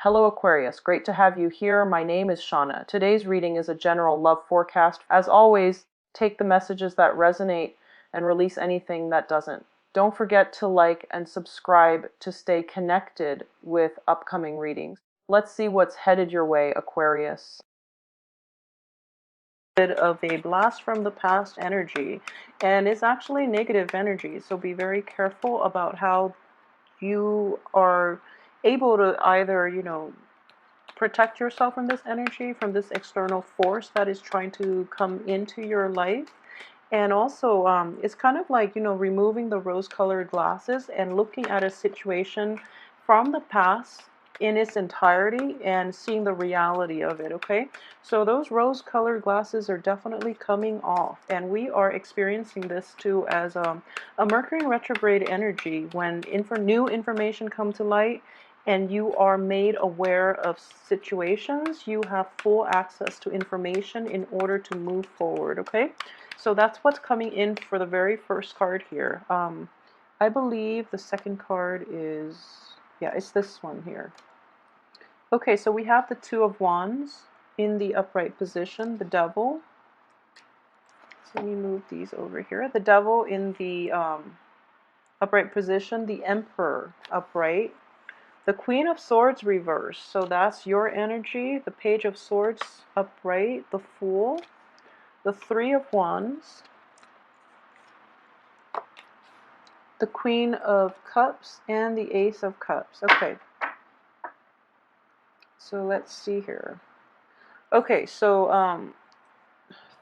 Hello Aquarius, great to have you here. My name is Shauna. Today's reading is a general love forecast. As always, take the messages that resonate and release anything that doesn't. Don't forget to like and subscribe to stay connected with upcoming readings. Let's see what's headed your way, Aquarius. Bit of a blast from the past energy, and it's actually negative energy, so be very careful about how you are able to either, protect yourself from this energy, from this external force that is trying to come into your life. And also, it's kind of like, removing the rose-colored glasses and looking at a situation from the past in its entirety and seeing the reality of it, okay? So those rose-colored glasses are definitely coming off, and we are experiencing this too as a Mercury retrograde energy. When new information comes to light and you are made aware of situations, you have full access to information in order to move forward, okay? So that's what's coming in for the very first card here. I believe the second card is, yeah, it's this one here. Okay, so we have the Two of Wands in the upright position, the Devil. So let me move these over here. The Devil in the upright position, the Emperor upright, the Queen of Swords reversed. So that's your energy. The Page of Swords upright, the Fool, the Three of Wands, the Queen of Cups, and the Ace of Cups. Okay. So let's see here. Okay, so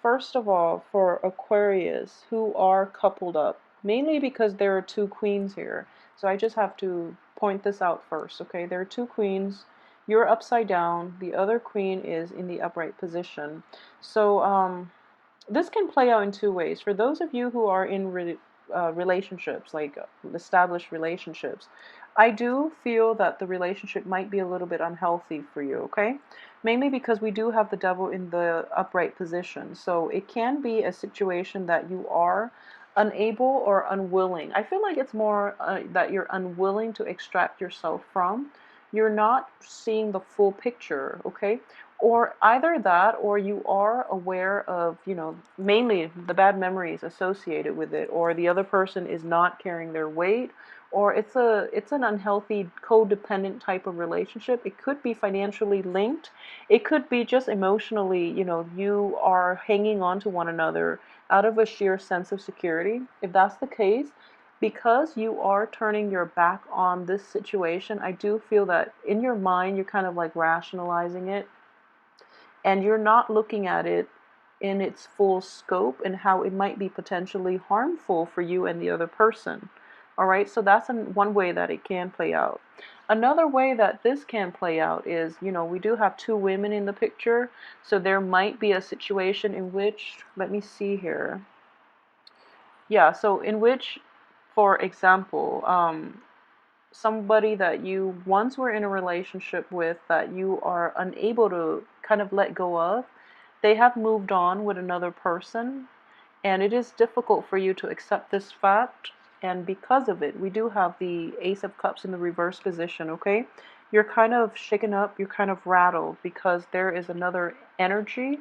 first of all, for Aquarius who are coupled up, mainly because there are two queens here. So I just have to point this out first, okay? There are two queens. You're upside down. The other queen is in the upright position. So this can play out in two ways. For those of you who are in relationships, like established relationships, I do feel that the relationship might be a little bit unhealthy for you, okay? Mainly because we do have the Devil in the upright position. So it can be a situation that you are unable or unwilling. I feel like it's more that you're unwilling to extract yourself from. You're not seeing the full picture, okay? Or either that, or you are aware of, mainly the bad memories associated with it, or the other person is not carrying their weight, or it's an unhealthy codependent type of relationship. It could be financially linked. It could be just emotionally, you are hanging on to one another out of a sheer sense of security. If that's the case, because you are turning your back on this situation, I do feel that in your mind you're kind of like rationalizing it, and you're not looking at it in its full scope and how it might be potentially harmful for you and the other person. All right, so that's one way that it can play out. Another way that this can play out is, we do have two women in the picture, so there might be a situation in which, let me see here. Yeah, so in which, for example, somebody that you once were in a relationship with that you are unable to kind of let go of, they have moved on with another person, and it is difficult for you to accept this fact. And because of it, we do have the Ace of Cups in the reverse position, okay? You're kind of shaken up, you're kind of rattled because there is another energy,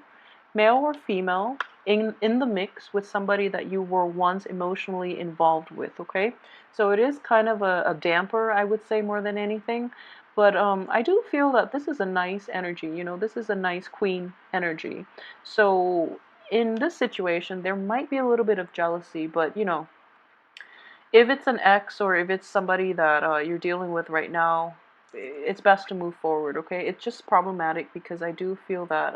male or female, in the mix with somebody that you were once emotionally involved with, okay? So it is kind of a damper, I would say, more than anything. But I do feel that this is a nice energy, this is a nice queen energy. So in this situation, there might be a little bit of jealousy, but if it's an ex or if it's somebody that you're dealing with right now, it's best to move forward, okay? It's just problematic because I do feel that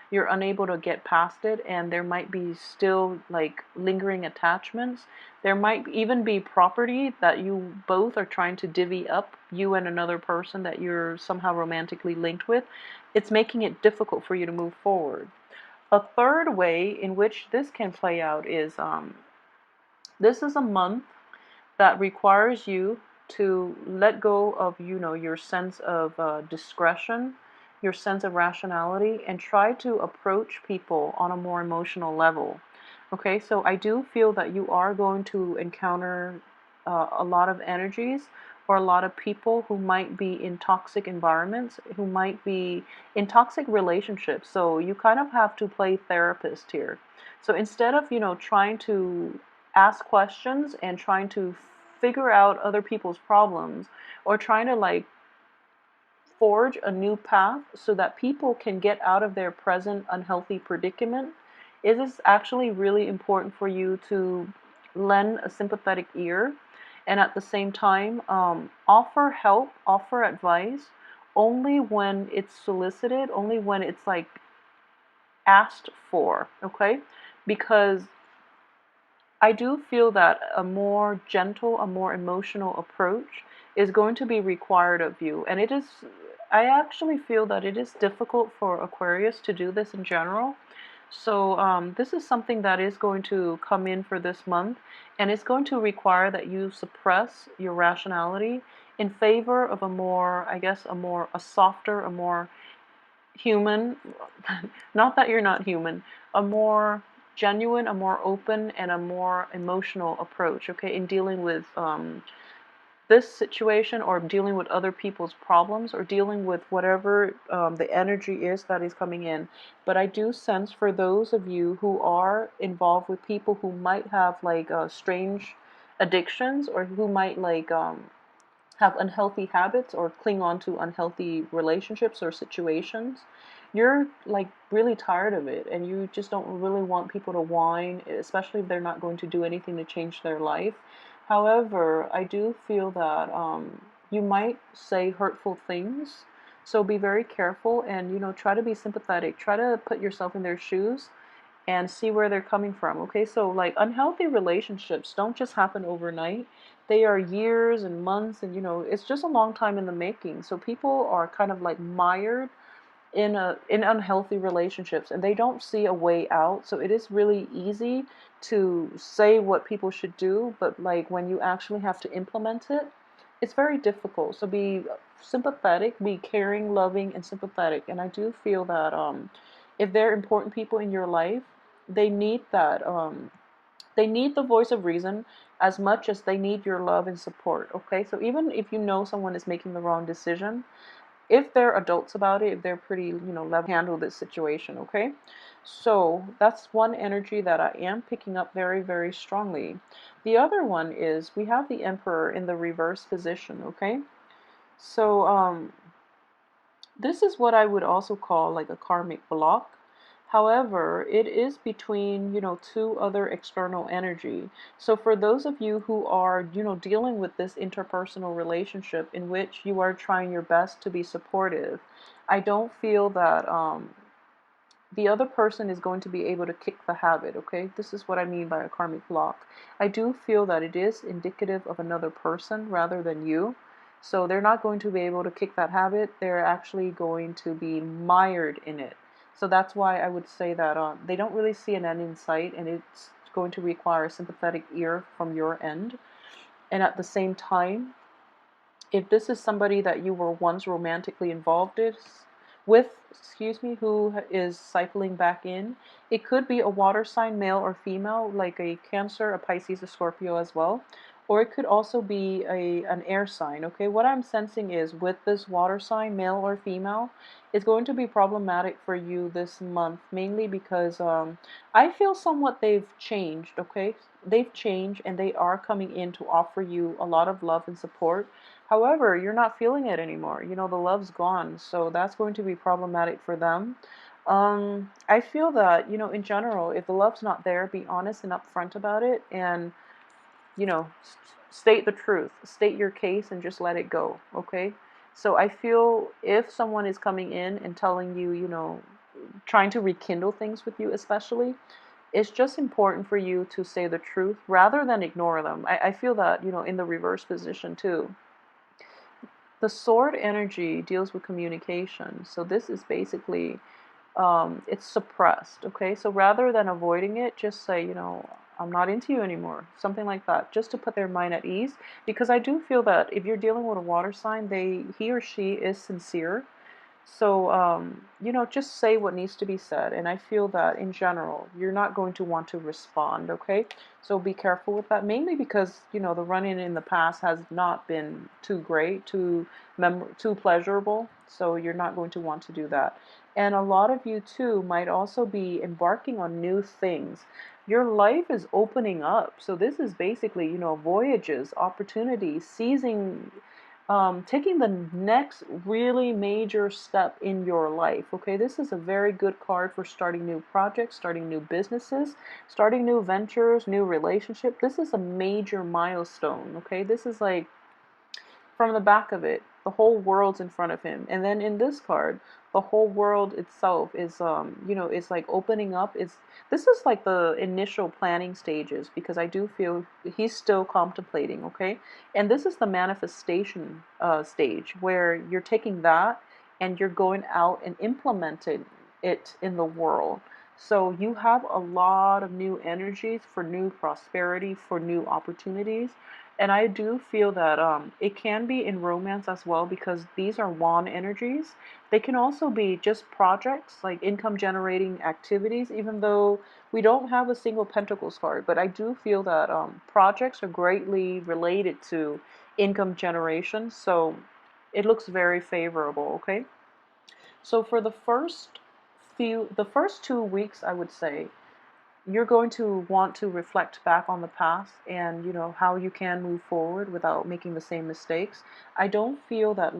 you're unable to get past it, and there might be still like lingering attachments. There might even be property that you both are trying to divvy up, you and another person that you're somehow romantically linked with. It's making it difficult for you to move forward. A third way in which this can play out is this is a month that requires you to let go of, your sense of discretion, your sense of rationality, and try to approach people on a more emotional level. Okay, so I do feel that you are going to encounter a lot of energies or a lot of people who might be in toxic environments, who might be in toxic relationships. So you kind of have to play therapist here. So instead of, trying to ask questions and trying to figure out other people's problems, or trying to like forge a new path so that people can get out of their present unhealthy predicament, it is actually really important for you to lend a sympathetic ear, and at the same time offer help, offer advice only when it's solicited, only when it's like asked for, okay? Because I do feel that a more gentle, a more emotional approach is going to be required of you. And I actually feel that it is difficult for Aquarius to do this in general. So, this is something that is going to come in for this month, and it's going to require that you suppress your rationality in favor of a more, I guess, a softer, a more human, not that you're not human, a more genuine, a more open, and a more emotional approach, okay, in dealing with this situation, or dealing with other people's problems, or dealing with whatever the energy is that is coming in. But I do sense for those of you who are involved with people who might have like strange addictions, or who might like have unhealthy habits or cling on to unhealthy relationships or situations, you're like really tired of it, and you just don't really want people to whine, especially if they're not going to do anything to change their life. However, I do feel that you might say hurtful things, so be very careful, and try to be sympathetic, try to put yourself in their shoes and see where they're coming from. Okay, so like unhealthy relationships don't just happen overnight. They are years and months, and it's just a long time in the making. So people are kind of like mired in unhealthy relationships, and they don't see a way out. So it is really easy to say what people should do, but like when you actually have to implement it, it's very difficult. So be sympathetic, be caring, loving, and sympathetic. And I do feel that if they're important people in your life, they need that they need the voice of reason as much as they need your love and support. Okay, so even if you know someone is making the wrong decision, if they're adults about it, if they're pretty, level, handle this situation, okay? So that's one energy that I am picking up very, very strongly. The other one is we have the Emperor in the reverse position, okay? So this is what I would also call like a karmic block. However, it is between, two other external energy. So for those of you who are, dealing with this interpersonal relationship in which you are trying your best to be supportive, I don't feel that the other person is going to be able to kick the habit, okay? This is what I mean by a karmic block. I do feel that it is indicative of another person rather than you. So they're not going to be able to kick that habit. They're actually going to be mired in it. So that's why I would say that they don't really see an end in sight, and it's going to require a sympathetic ear from your end. And at the same time, if this is somebody that you were once romantically involved with, who is cycling back in, it could be a water sign, male or female, like a Cancer, a Pisces, a Scorpio as well. Or it could also be an air sign, okay? What I'm sensing is with this water sign, male or female, it's going to be problematic for you this month, mainly because I feel somewhat they've changed, okay? They've changed, and they are coming in to offer you a lot of love and support. However, you're not feeling it anymore. The love's gone, so that's going to be problematic for them. I feel that, in general, if the love's not there, be honest and upfront about it, and, you know, state the truth. State your case and just let it go, okay? So I feel if someone is coming in and telling you, trying to rekindle things with you especially, it's just important for you to say the truth rather than ignore them. I feel that, in the reverse position too. The sword energy deals with communication. So this is basically, it's suppressed, okay? So rather than avoiding it, just say, I'm not into you anymore. Something like that, just to put their mind at ease. Because I do feel that if you're dealing with a water sign, he or she is sincere. So, just say what needs to be said. And I feel that in general, you're not going to want to respond, okay? So be careful with that, mainly because, the run-in in the past has not been too great, too pleasurable. So you're not going to want to do that. And a lot of you, too, might also be embarking on new things. Your life is opening up. So this is basically, voyages, opportunities, taking the next really major step in your life. Okay, this is a very good card for starting new projects, starting new businesses, starting new ventures, new relationship. This is a major milestone. Okay, this is like from the back of it, the whole world's in front of him. And then in this card, the whole world itself is it's like opening up. It's This is like the initial planning stages, because I do feel he's still contemplating, okay? And this is the manifestation stage, where you're taking that and you're going out and implementing it in the world. So you have a lot of new energies for new prosperity, for new opportunities. And I do feel that it can be in romance as well, because these are wand energies. They can also be just projects, like income generating activities, even though we don't have a single Pentacles card. But I do feel that projects are greatly related to income generation. So it looks very favorable, okay? So for the first 2 weeks, I would say, you're going to want to reflect back on the past, and how you can move forward without making the same mistakes. I don't feel that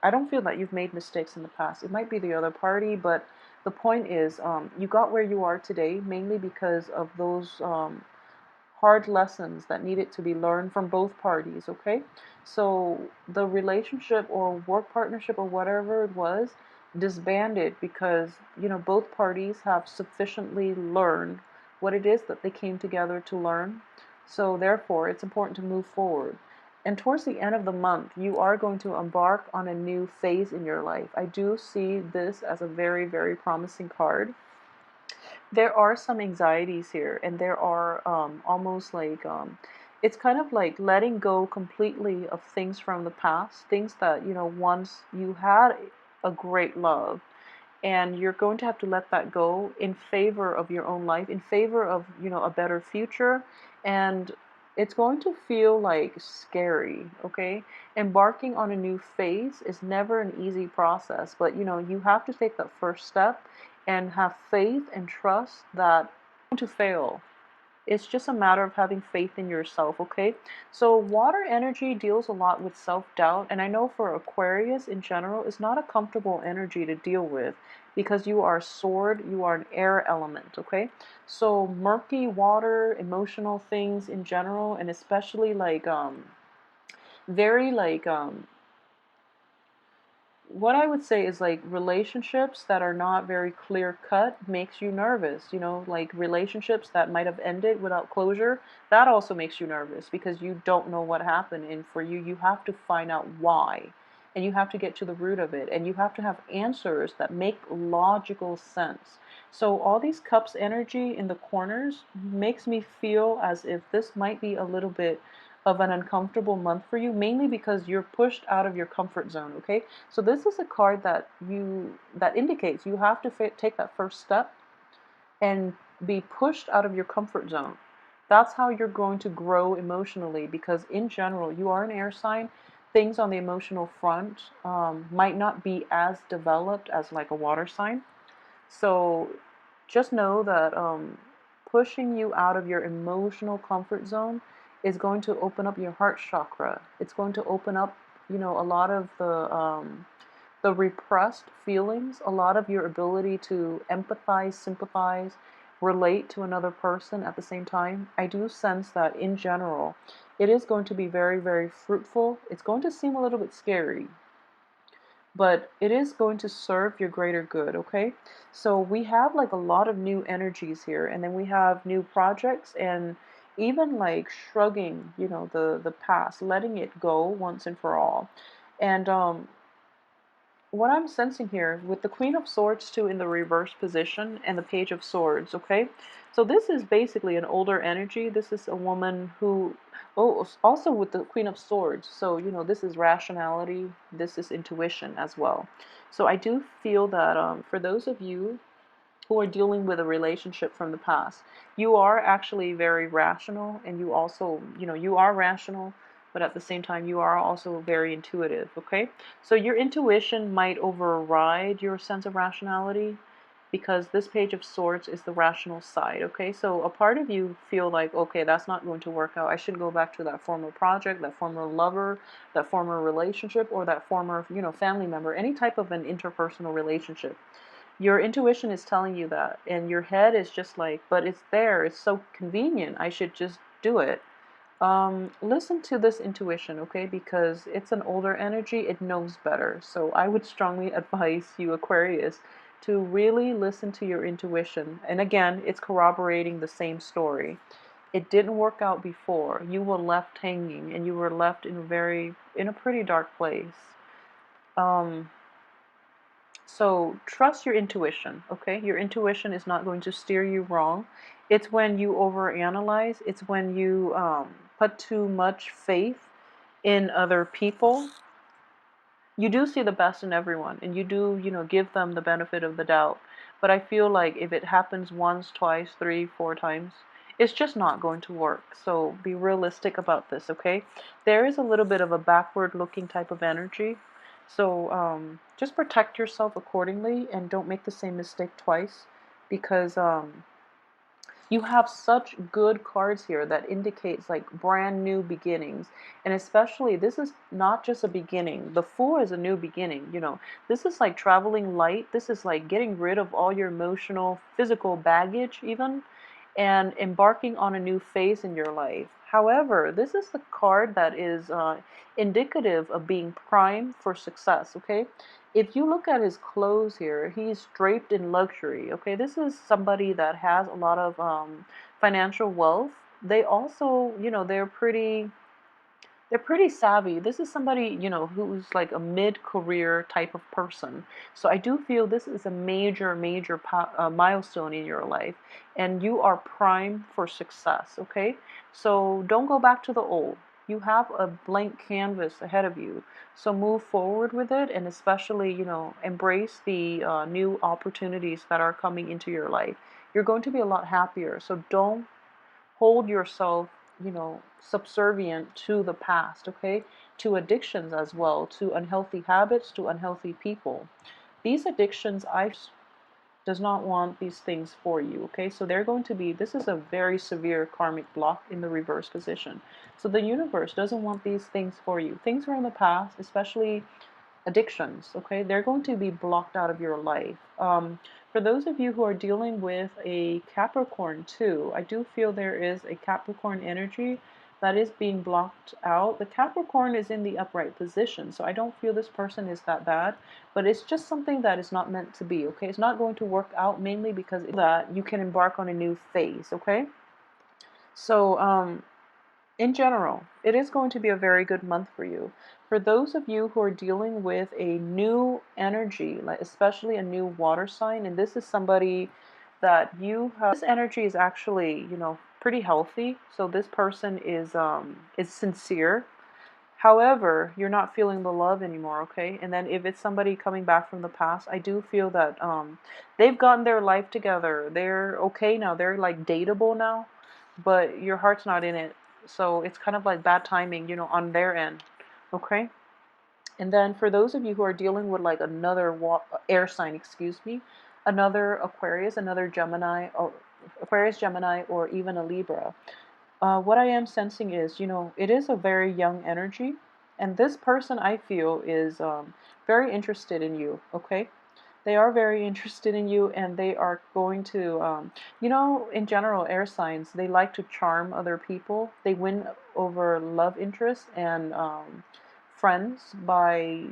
I don't feel that you've made mistakes in the past. It might be the other party, but the point is, you got where you are today mainly because of those hard lessons that needed to be learned from both parties, okay? So the relationship or work partnership or whatever it was disbanded because, both parties have sufficiently learned what it is that they came together to learn. So therefore, it's important to move forward. And towards the end of the month, you are going to embark on a new phase in your life. I do see this as a very, very promising card. There are some anxieties here, and there are almost like it's kind of like letting go completely of things from the past, things that once you had a great love, and you're going to have to let that go in favor of your own life, in favor of a better future. And it's going to feel like scary, okay? Embarking on a new phase is never an easy process, but you have to take that first step and have faith and trust that you're going to fail. It's just a matter of having faith in yourself, okay? So water energy deals a lot with self-doubt, and I know for Aquarius in general, it's not a comfortable energy to deal with because you are a sword, you are an air element, okay? So murky water, emotional things in general, and especially like very like what I would say is like relationships that are not very clear cut makes you nervous. Like relationships that might have ended without closure, that also makes you nervous because you don't know what happened. And for you, you have to find out why. And you have to get to the root of it. And you have to have answers that make logical sense. So all these cups energy in the corners makes me feel as if this might be a little bit of an uncomfortable month for you, mainly because you're pushed out of your comfort zone, okay? So this is a card that indicates you have to take that first step and be pushed out of your comfort zone. That's how you're going to grow emotionally, because in general, you are an air sign. Things on the emotional front might not be as developed as like a water sign. So just know that pushing you out of your emotional comfort zone is going to open up your heart chakra. It's going to open up, a lot of the repressed feelings, a lot of your ability to empathize, sympathize, relate to another person at the same time. I do sense that in general, it is going to be very, very fruitful. It's going to seem a little bit scary, but it is going to serve your greater good, okay? So we have like a lot of new energies here, and then we have new projects, and even like shrugging, the past, letting it go once and for all. And what I'm sensing here with the Queen of Swords too in the reverse position and the Page of Swords, okay? So this is basically an older energy. This is a woman who, oh, also with the Queen of Swords. So, this is rationality, this is intuition as well. So I do feel that for those of you who are dealing with a relationship from the past. You are actually very rational, and you also, you are rational, but at the same time, you are also very intuitive, okay? So your intuition might override your sense of rationality because this Page of Swords is the rational side, okay? So a part of you feel like, okay, that's not going to work out. I should go back to that former project, that former lover, that former relationship, or that former, family member, any type of an interpersonal relationship. Your intuition is telling you that, and your head is just like, but it's there, it's so convenient, I should just do it. Listen to this intuition, okay? Because it's an older energy, it knows better. So I would strongly advise you, Aquarius, to really listen to your intuition. And again, it's corroborating the same story. It didn't work out before. You were left hanging, and you were left in a pretty dark place. Um, so trust your intuition, okay? Your intuition is not going to steer you wrong. It's when you overanalyze, it's when you put too much faith in other people. You do see the best in everyone, and you do, give them the benefit of the doubt. But I feel like if it happens once, twice, three, four times, it's just not going to work. So be realistic about this, okay? There is a little bit of a backward looking type of energy. So just protect yourself accordingly and don't make the same mistake twice because you have such good cards here that indicates like brand new beginnings. And especially this is not just a beginning. The Fool is a new beginning, This is like traveling light. This is like getting rid of all your emotional, physical baggage even and embarking on a new phase in your life. However, this is the card that is indicative of being primed for success, okay? If you look at his clothes here, he's draped in luxury, okay? This is somebody that has a lot of financial wealth. They also, they're pretty savvy. This is somebody, who's like a mid-career type of person. So I do feel this is a major, major milestone in your life, and you are primed for success, okay? So don't go back to the old. You have a blank canvas ahead of you. So move forward with it, and especially, embrace the new opportunities that are coming into your life. You're going to be a lot happier. So don't hold yourself, subservient to the past, okay? To addictions as well, to unhealthy habits, to unhealthy people. These addictions, I does not want these things for you, okay? So they're going to be, this is a very severe karmic block in the reverse position. So the universe doesn't want these things for you. Things from the past, especially addictions, okay? They're going to be blocked out of your life. For those of you who are dealing with a Capricorn too, I do feel there is a Capricorn energy that is being blocked out. The Capricorn is in the upright position, so I don't feel this person is that bad, but it's just something that is not meant to be, okay? It's not going to work out mainly because that you can embark on a new phase, okay? So, in general, it is going to be a very good month for you. For those of you who are dealing with a new energy, like especially a new water sign, and this is somebody that you have, this energy is actually, pretty healthy. So this person is sincere. However, you're not feeling the love anymore, okay? And then if it's somebody coming back from the past, I do feel that they've gotten their life together. They're okay now. They're like dateable now, but your heart's not in it. So it's kind of like bad timing, on their end, okay? And then for those of you who are dealing with like another air sign, excuse me, another Aquarius, another Gemini, or Aquarius, Gemini, or even a Libra, what I am sensing is, it is a very young energy, and this person I feel is very interested in you, okay? They are very interested in you, and they are going to, in general, air signs, they like to charm other people. They win over love interest and friends by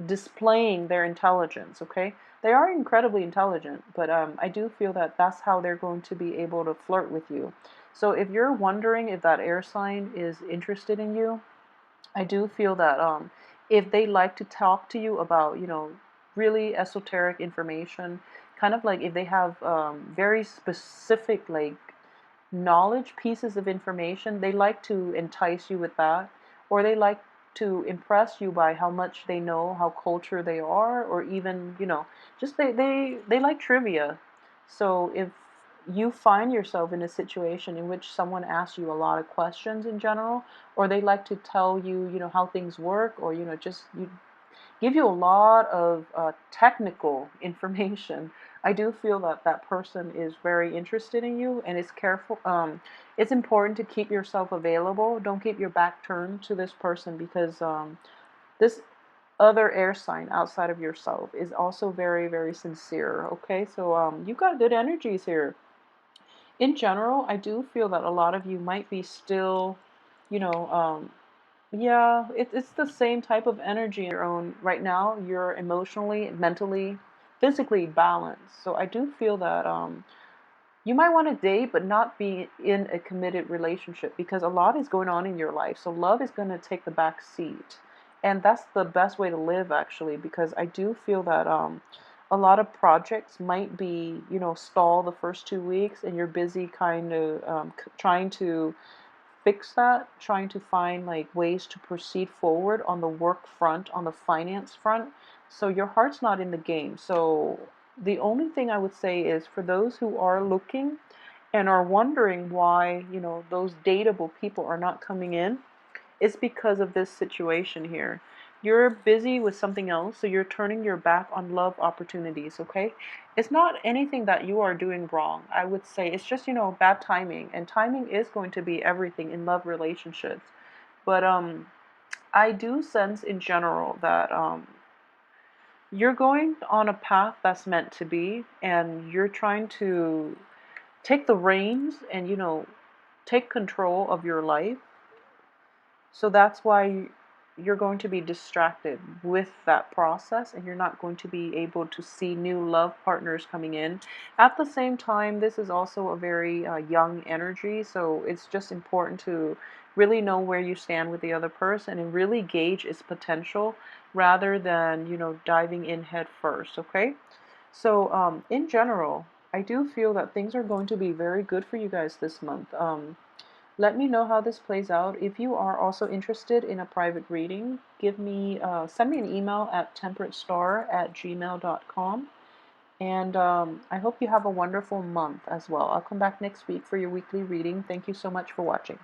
displaying their intelligence, okay? They are incredibly intelligent, but I do feel that that's how they're going to be able to flirt with you. So if you're wondering if that air sign is interested in you, I do feel that if they like to talk to you about, really esoteric information, kind of like if they have very specific like knowledge pieces of information, they like to entice you with that, or they like to impress you by how much they know, how cultured they are, or even, just they like trivia. So if you find yourself in a situation in which someone asks you a lot of questions in general, or they like to tell you, how things work, or, just give you a lot of technical information, I do feel that that person is very interested in you and is careful. It's important to keep yourself available. Don't keep your back turned to this person because this other air sign outside of yourself is also very, very sincere. Okay, so you've got good energies here. In general, I do feel that a lot of you might be still, you know, yeah, it's the same type of energy in your own. Right now, you're emotionally, mentally, physically balanced. So I do feel that you might want to date, but not be in a committed relationship because a lot is going on in your life. So love is going to take the back seat. And that's the best way to live, actually, because I do feel that a lot of projects might be, stall the first 2 weeks, and you're busy kind of trying to fix that, trying to find like ways to proceed forward on the work front, on the finance front. So your heart's not in the game. So the only thing I would say is for those who are looking and are wondering why, those dateable people are not coming in, it's because of this situation here. You're busy with something else, so you're turning your back on love opportunities, okay? It's not anything that you are doing wrong. I would say it's just, bad timing, and timing is going to be everything in love relationships. But I do sense in general that you're going on a path that's meant to be, and you're trying to take the reins and, take control of your life. So that's why you're going to be distracted with that process, and you're not going to be able to see new love partners coming in. At the same time, this is also a very young energy, so it's just important to really know where you stand with the other person and really gauge its potential rather than, diving in head first, okay? So, in general, I do feel that things are going to be very good for you guys this month. Let me know how this plays out. If you are also interested in a private reading, send me an email at temperatestar@gmail.com. And I hope you have a wonderful month as well. I'll come back next week for your weekly reading. Thank you so much for watching.